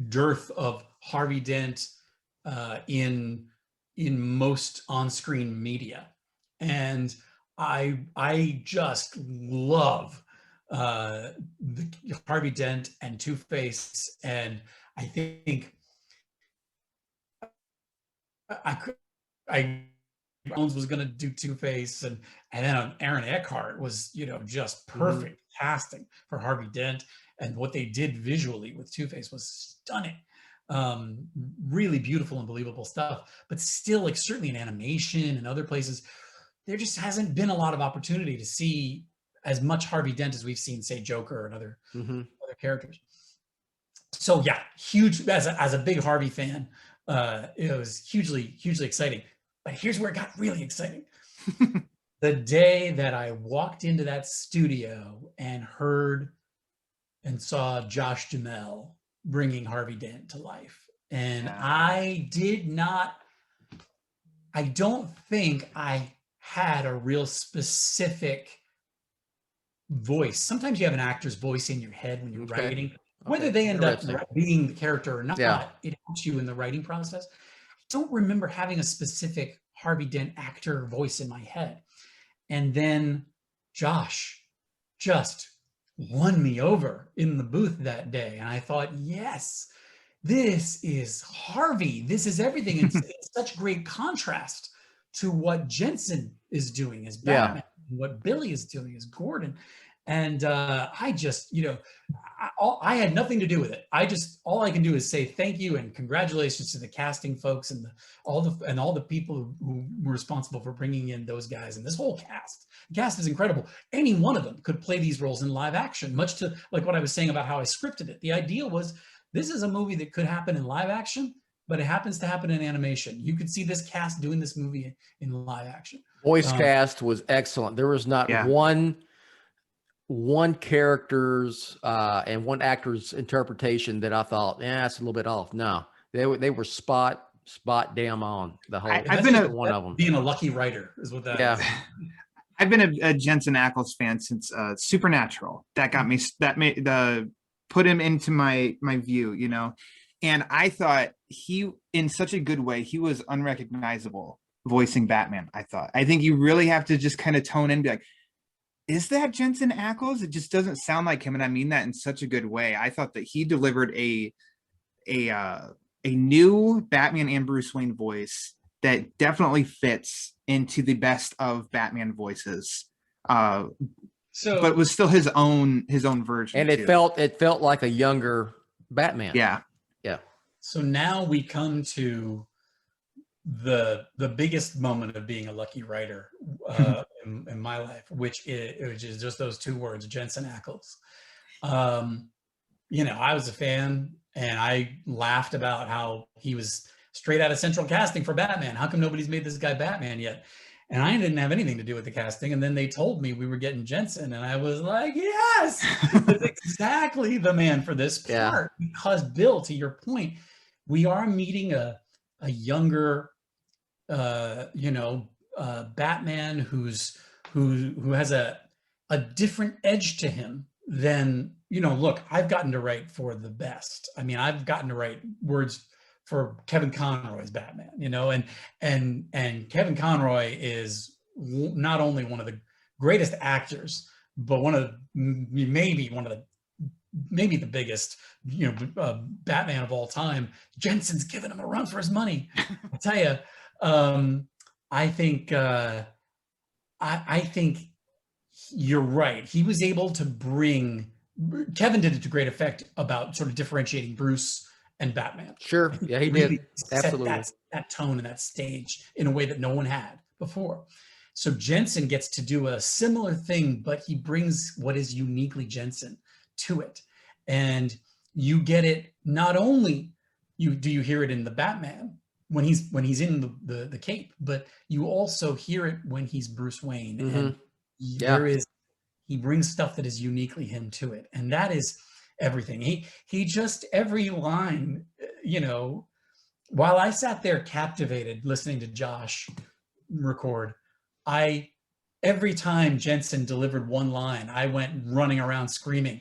dearth of Harvey Dent in most on-screen media, and I just love the Harvey Dent and Two-Face, and I think Jones was going to do Two-Face, and then Aaron Eckhart was, you know, just perfect casting for Harvey Dent, and what they did visually with Two-Face was stunning. Really beautiful and believable stuff, but still, like, certainly in animation and other places, there just hasn't been a lot of opportunity to see as much Harvey Dent as we've seen, say, Joker and other characters. So yeah, huge, as a big Harvey fan, it was hugely exciting. But here's where it got really exciting. The day that I walked into that studio and heard and saw Josh Duhamel bringing Harvey Dent to life. And I don't think I had a real specific voice. Sometimes you have an actor's voice in your head when you're writing. Whether they end up being the character or not, it helps you in the writing process. I don't remember having a specific Harvey Dent actor voice in my head. And then Josh just won me over in the booth that day. And I thought, yes, this is Harvey. This is everything. It's such great contrast to what Jensen is doing as Batman, and what Billy is doing as Gordon. And I just, you know, I had nothing to do with it. All I can do is say thank you and congratulations to the casting folks and all the people who were responsible for bringing in those guys and this whole cast. The cast is incredible. Any one of them could play these roles in live action, much to like what I was saying about how I scripted it. The idea was this is a movie that could happen in live action, but it happens to happen in animation. You could see this cast doing this movie in live action. Voice cast was excellent. There was not one character's and one actor's interpretation that I thought, that's a little bit off. No, they were spot damn on the whole. I've been one of them. Being a lucky writer is what that is. I've been a Jensen Ackles fan since Supernatural. That got me. That made put him into my view, you know. And I thought he, in such a good way, he was unrecognizable voicing Batman. I think you really have to just kind of tone in and be like, is that Jensen Ackles? It just doesn't sound like him, and I mean that in such a good way. I thought that he delivered a new Batman and Bruce Wayne voice that definitely fits into the best of Batman voices. But it was still his own version, and it felt like a younger Batman. Yeah. So now we come to the biggest moment of being a lucky writer in my life, which is just those two words, Jensen Ackles. You know, I was a fan and I laughed about how he was straight out of Central Casting for Batman. How come nobody's made this guy Batman yet? And I didn't have anything to do with the casting. And then they told me we were getting Jensen, and I was like, yes, that's exactly the man for this part. Because Bill, to your point, we are meeting a younger Batman who has a different edge to him than, you know, look, I've gotten to write for the best. I mean, I've gotten to write words for Kevin Conroy's Batman, you know, and Kevin Conroy is not only one of the greatest actors, but maybe the biggest, you know, Batman of all time. Jensen's giving him a run for his money. I tell you, I think you're right. He was able to bring. Kevin did it to great effect about sort of differentiating Bruce and Batman. Sure. Yeah, he really did. Absolutely. Set that tone and that stage in a way that no one had before. So Jensen gets to do a similar thing, but he brings what is uniquely Jensen to it. And you get it not only you hear it in the Batman when he's in the cape, but you also hear it when he's Bruce Wayne. And he brings stuff that is uniquely him to it. And that is everything. He just, every line, you know, while I sat there captivated listening to Josh record, every time Jensen delivered one line, I went running around screaming,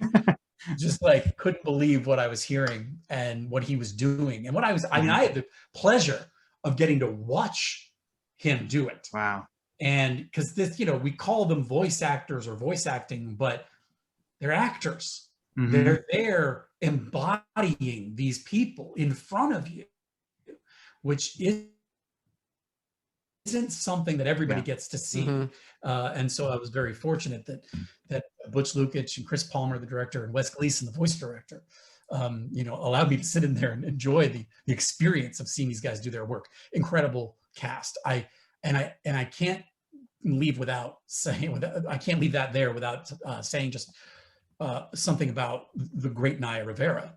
just like couldn't believe what I was hearing and what he was doing. And I had the pleasure of getting to watch him do it. Wow. And because this, you know, we call them voice actors or voice acting, but they're actors. Mm-hmm. They're there embodying these people in front of you, which isn't something that everybody gets to see. Mm-hmm. And so I was very fortunate that Butch Lukic and Chris Palmer, the director, and Wes Gleason, the voice director, you know, allowed me to sit in there and enjoy the experience of seeing these guys do their work. Incredible cast. I can't leave without saying, I can't leave that there without saying just something about the great Naya Rivera.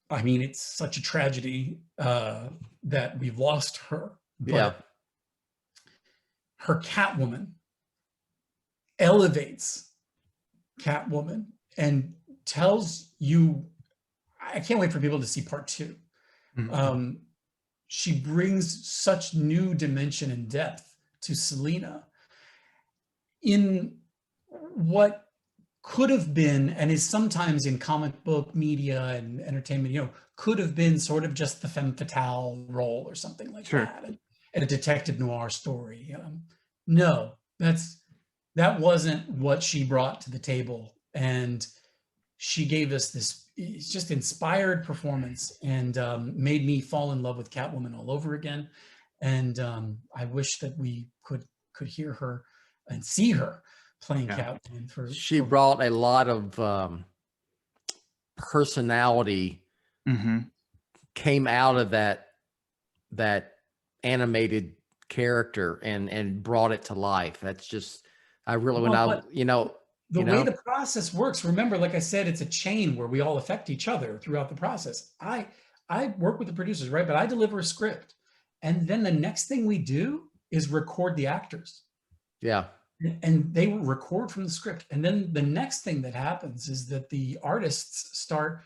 I mean, it's such a tragedy that we've lost her. But her Catwoman elevates Catwoman and tells you, I can't wait for people to see part 2. Mm-hmm. She brings such new dimension and depth to Selina in what could have been, and is sometimes in comic book media and entertainment, you know, could have been sort of just the femme fatale role or something like that, and a detective noir story. No, that wasn't what she brought to the table, and she gave us this just inspired performance and made me fall in love with Catwoman all over again. And I wish that we could hear her and see her playing Catwoman. She brought a lot of personality, came out of that animated character and brought it to life. That's just, I really, the way the process works, remember, like I said, it's a chain where we all affect each other throughout the process. I work with the producers, right? But I deliver a script. And then the next thing we do is record the actors. Yeah. And they will record from the script. And then the next thing that happens is that the artists start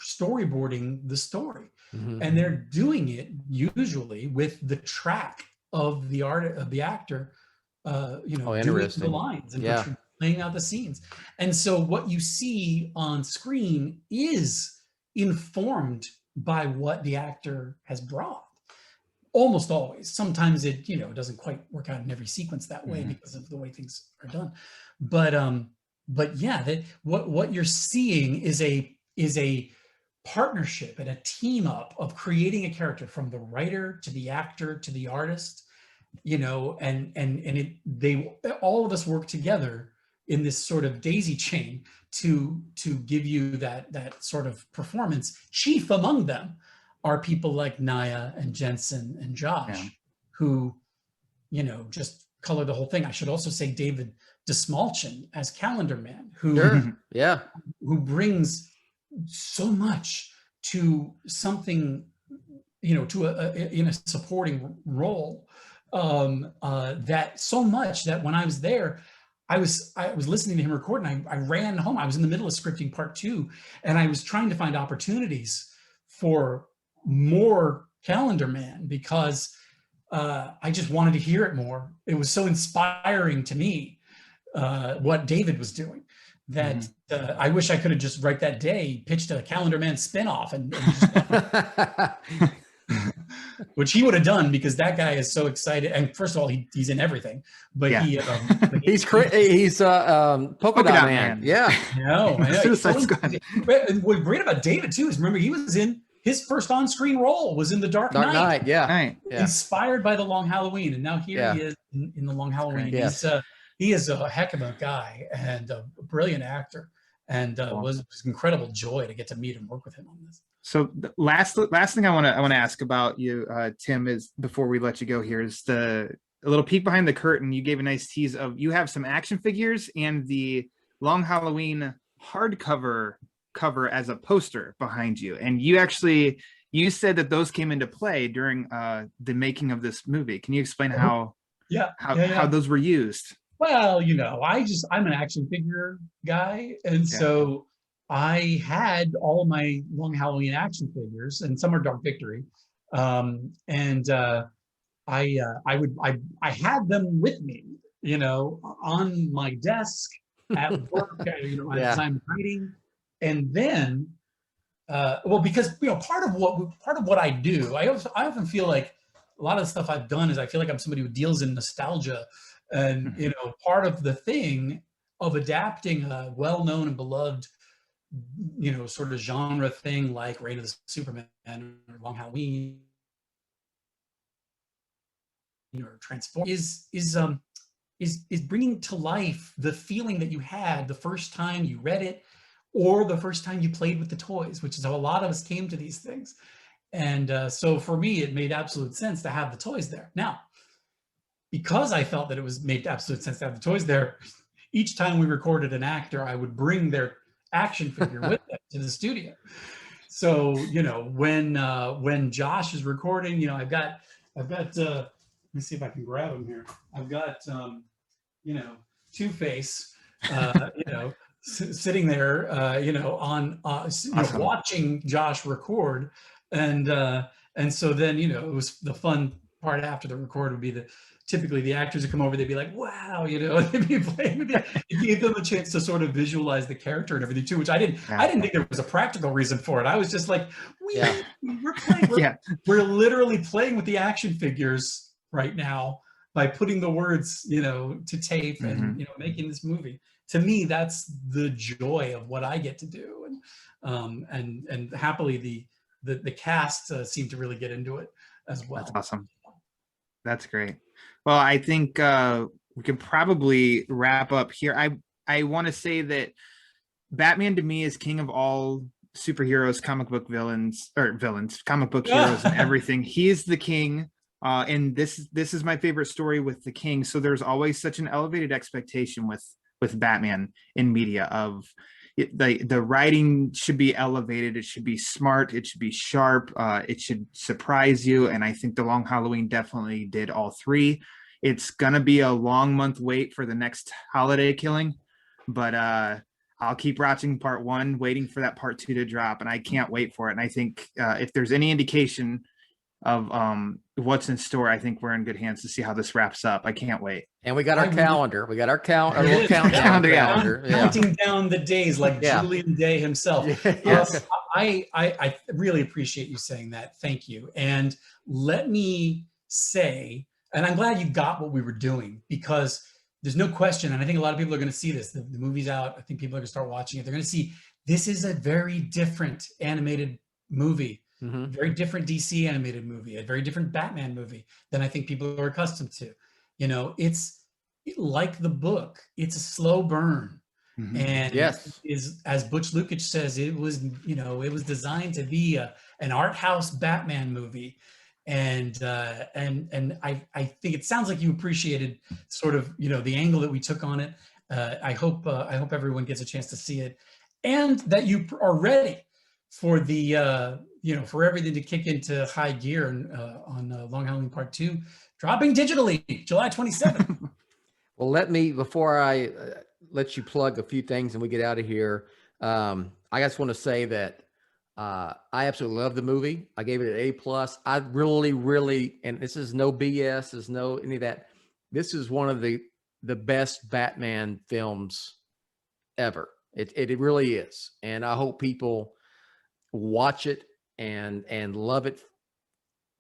storyboarding the story. Mm-hmm. And they're doing it usually with the track of the actor, doing the lines and playing out the scenes. And so what you see on screen is informed by what the actor has brought. Almost always. Sometimes it, doesn't quite work out in every sequence that way because of the way things are done. But yeah, what you're seeing is a partnership and a team up of creating a character from the writer to the actor to the artist, and they all of us work together in this sort of daisy chain to give you that sort of performance. Chief among them are people like Naya and Jensen and Josh, who, just color the whole thing. I should also say David Desmalchin as Calendar Man, who brings so much to something, to in a supporting role, that so much that when I was there, I was listening to him record, and I ran home. I was in the middle of scripting part 2, and I was trying to find opportunities for more Calendar Man because I just wanted to hear it more. It was so inspiring to me, what David was doing, that I wish I could have just right that day pitched a Calendar Man spinoff and just which he would have done, because that guy is so excited. And first of all, he's in everything, but he's Polka Dot Man. Yeah. What's great about David too is, remember, he was in his first on-screen role was in The Dark Knight. Inspired by The Long Halloween, and now here he is in The Long Halloween. He is a heck of a guy and a brilliant actor, and was an incredible joy to get to meet and work with him on this. So the last thing I want to ask about you, Tim, is before we let you go here, is a little peek behind the curtain. You gave a nice tease of you have some action figures and the Long Halloween hardcover cover as a poster behind you, and you said that those came into play during the making of this movie. Can you explain how those were used? Well, I'm an action figure guy, and so I had all of my Long Halloween action figures, and some are Dark Victory, and I had them with me, on my desk at work, as I'm writing, and then, because part of what I do, I often feel like a lot of the stuff I've done is I feel like I'm somebody who deals in nostalgia, and part of the thing of adapting a well-known and beloved sort of genre thing like Reign of the Superman or Long Halloween or Transform is bringing to life the feeling that you had the first time you read it or the first time you played with the toys, which is how a lot of us came to these things. And so for me, it made absolute sense to have the toys there. Now, because I felt that it made absolute sense to have the toys there, each time we recorded an actor, I would bring their action figure with them to the studio. So when Josh is recording, I've got let me see if I can grab him here. I've got Two-Face sitting there on Awesome. watching Josh record, and so then it was the fun part after the record would be typically the actors would come over, they'd be like, wow, they'd be playing with it. It gave them a chance to sort of visualize the character and everything too, which I didn't think there was a practical reason for it. I was just like, we're literally playing with the action figures right now by putting the words, to tape and, making this movie. To me, that's the joy of what I get to do. And happily the cast seemed to really get into it as well. That's awesome. That's great. Well, I think we can probably wrap up here. I want to say that Batman to me is king of all superheroes, comic book villains, comic book heroes and everything. He is the king. And this is my favorite story with the king. So there's always such an elevated expectation with Batman in media of the writing should be elevated. It should be smart. It should be sharp. It should surprise you. And I think The Long Halloween definitely did all three. It's going to be a long month wait for the next holiday killing, but I'll keep watching part one, waiting for that part two to drop. And I can't wait for it. And I think if there's any indication of what's in store, I think we're in good hands to see how this wraps up. I can't wait. And we got our calendar. We got our little calendar. Counting down the days like Julian Day himself. Yes. I really appreciate you saying that. Thank you. And let me say, and I'm glad you got what we were doing, because there's no question, and I think a lot of people are going to see this. The movie's out. I think people are going to start watching it. They're going to see this is a very different animated movie. Mm-hmm. Very different DC animated movie, a very different Batman movie than I think people are accustomed to. It's like the book. It's a slow burn. Mm-hmm. And is, as Butch Lukic says, it was designed to be an art house Batman movie. And I think it sounds like you appreciated sort of, the angle that we took on it. I hope everyone gets a chance to see it, and that you are ready for the for everything to kick into high gear on Long Halloween Part 2, dropping digitally July 27th. Well, before I let you plug a few things and we get out of here, I just want to say that I absolutely love the movie. I gave it an A+. I really, really, and this is no BS, there's no any of that. This is one of the best Batman films ever. It really is. And I hope people watch it and love it,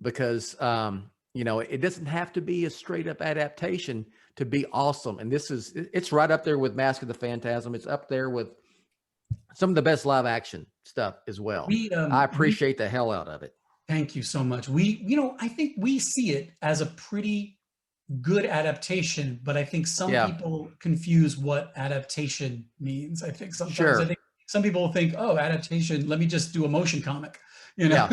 because it doesn't have to be a straight up adaptation to be awesome. And it's right up there with Mask of the Phantasm. It's up there with some of the best live action stuff as well. I appreciate the hell out of it. Thank you so much. I think we see it as a pretty good adaptation, but I think some people confuse what adaptation means. I think sometimes I think some people think, oh, adaptation, let me just do a motion comic, you know?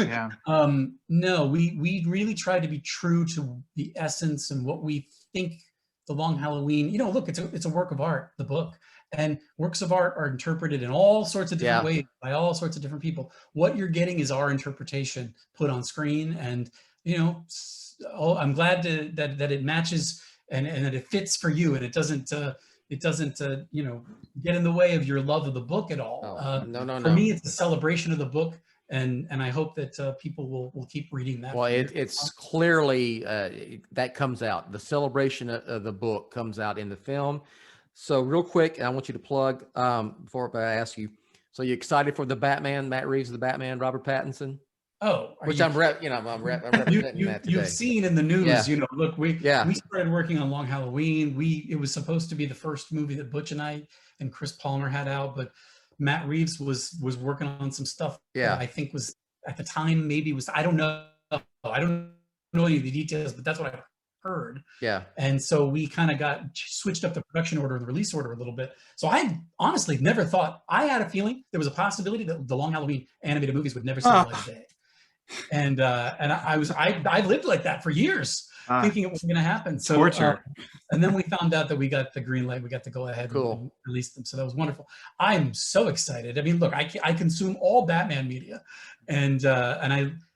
No, we really try to be true to the essence and what we think The Long Halloween, you know, look, it's a work of art, the book, and works of art are interpreted in all sorts of different ways by all sorts of different people. What you're getting is our interpretation put on screen, and, you know, I'm glad that it matches and that it fits for you, and it doesn't you know, get in the way of your love of the book at all. For me, it's a celebration of the book, and I hope that people will keep reading that. Well, it's clearly that comes out. The celebration of the book comes out in the film. So real quick, I want you to plug before I ask you. So you excited for the Batman, Matt Reeves, the Batman, Robert Pattinson? Oh, which I'm representing that today. You've seen in the news, you know, look, we started working on Long Halloween. It was supposed to be the first movie that Butch and I and Chris Palmer had out, but Matt Reeves was working on some stuff that I think was at the time, maybe was, I don't know any of the details, but that's what I heard. Yeah. And so we kind of switched up the production order and the release order a little bit. So I honestly never thought, I had a feeling there was a possibility that the Long Halloween animated movies would never see the light of day. And I lived like that for years, thinking it wasn't going to happen. So, and then we found out that we got the green light. We got to go ahead and release them. So that was wonderful. I'm so excited. I mean, look, I consume all Batman media, and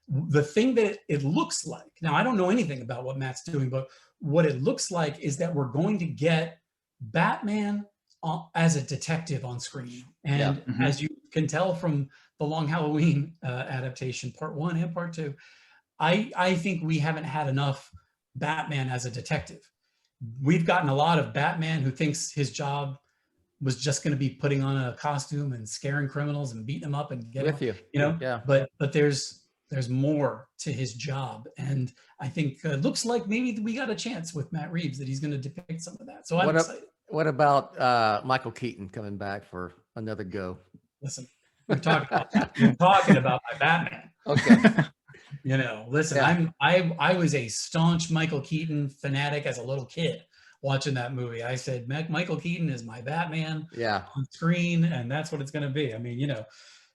the thing that it looks like, now I don't know anything about what Matt's doing, but what it looks like is that we're going to get Batman as a detective on screen. And as you can tell from the Long Halloween adaptation, part 1 and part 2, I think we haven't had enough Batman as a detective. We've gotten a lot of Batman who thinks his job was just going to be putting on a costume and scaring criminals and beating them up and getting, you know, but there's more to his job. And I think it looks like maybe we got a chance with Matt Reeves that he's going to depict some of that. So I'm excited. What about Michael Keaton coming back for another go? Listen, we're talking about my Batman. Okay. You know, listen, I was a staunch Michael Keaton fanatic as a little kid watching that movie. I said, Michael Keaton is my Batman on screen, and that's what it's going to be. I mean, you know,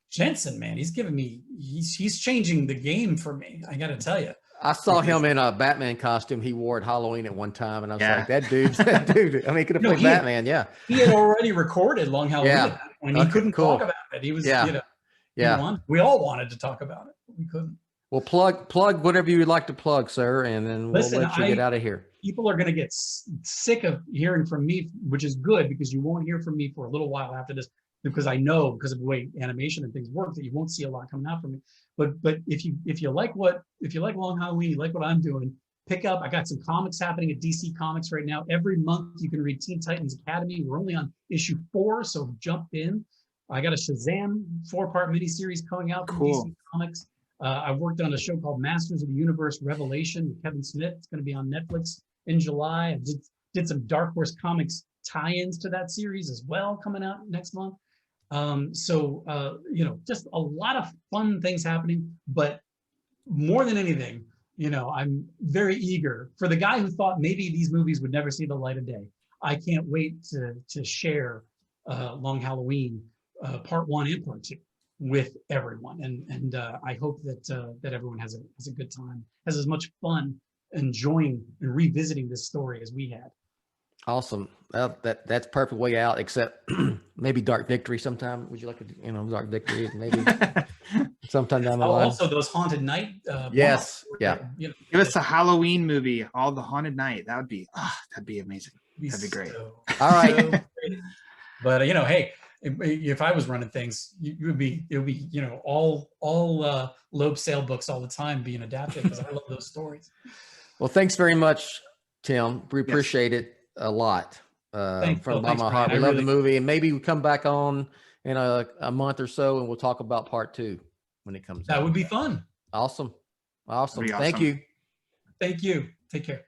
Jensen, man, he's changing the game for me. I got to tell you. I saw him in a Batman costume he wore at Halloween at one time, and I was like, that dude. I mean, he could have played Batman. He had already recorded Long Halloween at that point. He couldn't talk about it. He was, you know, we all wanted to talk about it, but we couldn't. Well, plug whatever you would like to plug, sir, and then we'll let you get out of here. People are going to get sick of hearing from me, which is good, because you won't hear from me for a little while after this, because I know, because of the way animation and things work, that you won't see a lot coming out from me. But if you like Long Halloween, you like what I'm doing, pick up. I got some comics happening at DC Comics right now. Every month you can read Teen Titans Academy. We're only on issue 4, so jump in. I got a Shazam 4-part miniseries coming out from DC Comics. I worked on a show called Masters of the Universe Revelation with Kevin Smith. It's going to be on Netflix in July. I did some Dark Horse Comics tie-ins to that series as well, coming out next month. You know, just a lot of fun things happening, but more than anything, you know, I'm very eager for the guy who thought maybe these movies would never see the light of day. I can't wait to share Long Halloween part 1 and part 2 with everyone, and I hope that everyone has a good time, has as much fun enjoying and revisiting this story as we had. Awesome. Well, that's perfect way out, except maybe Dark Victory sometime. Would you like to, you know, Dark Victory maybe sometime down the line? Also those Haunted Night. Yes. You know, give us a Halloween movie, all the Haunted Night. That'd be amazing. That'd be great. All right. But you know, hey, if I was running things, it would be, you know, all Loeb sale books all the time being adapted, because I love those stories. Well, thanks very much, Tim. We appreciate it a lot. From the bottom of my heart. We love the movie, and maybe we come back on in a month or so, and we'll talk about part 2 when it comes out. That would be fun. Awesome. Awesome. Thank you. Thank you. Take care.